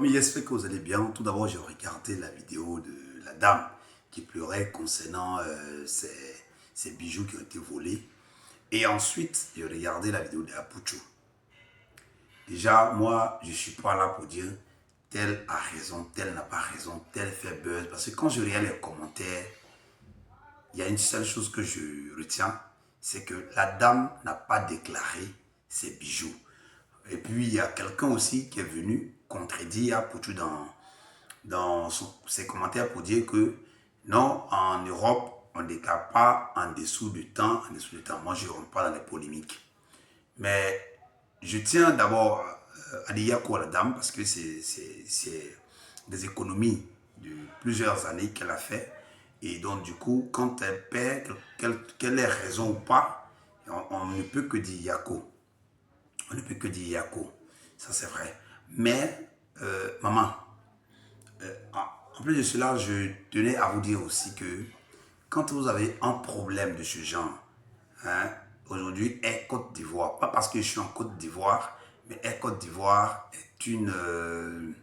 Famille, j'espère que vous allez bien. Tout d'abord, j'ai regardé la vidéo de la dame qui pleurait concernant ses bijoux qui ont été volés. Et ensuite, j'ai regardé la vidéo d'Apucho. Déjà, moi, je ne suis pas là pour dire tel a raison, tel n'a pas raison, tel fait buzz. Parce que quand je regarde les commentaires, il y a une seule chose que je retiens, c'est que la dame n'a pas déclaré ses bijoux. Et puis, il y a quelqu'un aussi qui est venu contredire Apucho dans ses commentaires pour dire que non, en Europe, on ne déclare pas en dessous du temps, Moi, je ne rentre pas dans les polémiques. Mais je tiens d'abord à dire Yako à la dame parce que c'est des économies de plusieurs années qu'elle a fait. Et donc, du coup, quand elle perd, qu'elle ait raison ou pas, on ne peut que dire Yako. On ne peut que dire Yako. Ça, c'est vrai. Mais, maman, en plus de cela, je tenais à vous dire aussi que quand vous avez un problème de ce genre, hein, aujourd'hui, Air Côte d'Ivoire, pas parce que je suis en Côte d'Ivoire, mais Air Côte d'Ivoire est une...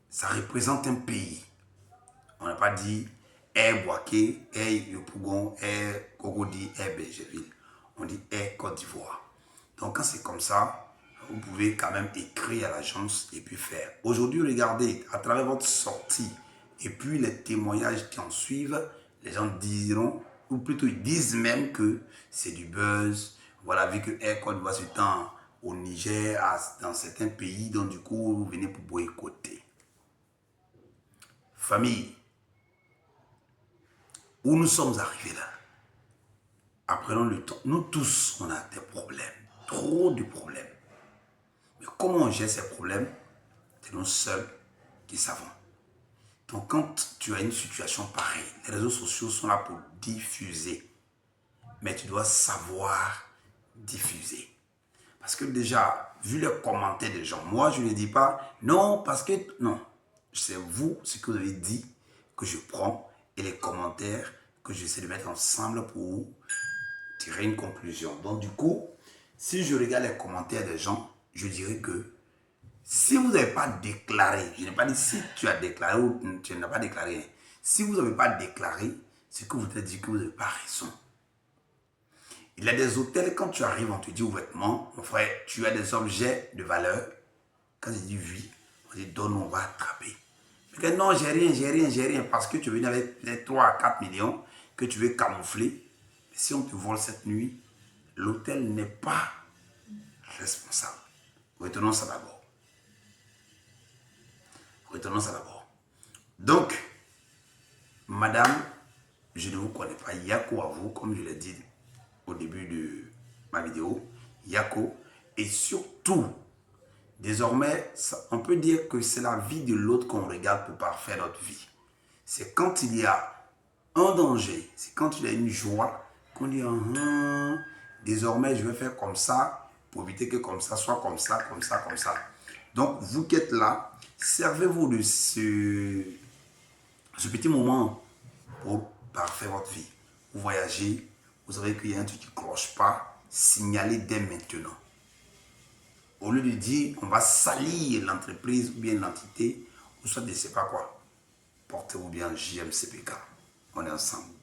ça représente un pays. On n'a pas dit Air Boaké, Air Yopougon, Air Cogodi, Air Bergeville. On dit Air Côte d'Ivoire. Donc quand c'est comme ça, vous pouvez quand même écrire à l'agence et puis faire. Aujourd'hui, regardez, à travers votre sortie et puis les témoignages qui en suivent, les gens diront, ou plutôt ils disent même que c'est du buzz. Voilà, vu que Air Côte d'Ivoire se tend au Niger, dans certains pays, donc du coup, vous venez pour boycotter. Famille, où nous sommes arrivés là, apprenons le temps. Nous tous, on a des problèmes, trop de problèmes. Mais comment on gère ces problèmes, c'est nous seuls qui savons. Donc quand tu as une situation pareille, les réseaux sociaux sont là pour diffuser. Mais tu dois savoir diffuser. Parce que déjà, vu les commentaires des gens, moi je ne dis pas non parce que... Non, c'est vous, ce que vous avez dit, que je prends et les commentaires que j'essaie de mettre ensemble pour tirer une conclusion. Donc du coup, si je regarde les commentaires des gens, je dirais que si vous n'avez pas déclaré, je n'ai pas dit si tu as déclaré ou tu n'as pas déclaré, si vous n'avez pas déclaré, c'est que vous te dites que vous n'avez pas raison. Il y a des hôtels, quand tu arrives, on te dit ouvertement, mon frère, tu as des objets de valeur. Quand je dis oui, on dit donne, on va attraper. Mais non, j'ai rien, parce que tu es venu avec les 3 à 4 millions que tu veux camoufler. Si on te vole cette nuit, l'hôtel n'est pas responsable. Retenons ça d'abord. Retenons ça d'abord. Donc, madame, je ne vous connais pas. Yako à vous, comme je l'ai dit au début de ma vidéo. Yako. Et surtout, désormais, on peut dire que c'est la vie de l'autre qu'on regarde pour parfaire notre vie. C'est quand il y a un danger, c'est quand il y a une joie, qu'on dit désormais je vais faire comme ça pour éviter que comme ça soit comme ça, comme ça, comme ça. Donc vous qui êtes là, servez-vous de ce petit moment pour parfaire votre vie. Vous voyagez, vous savez qu'il y a un truc qui ne cloche pas, signalez dès maintenant. Au lieu de dire on va salir l'entreprise ou bien l'entité, ou soit je ne sais pas quoi, portez-vous bien JMCPK. On est ensemble.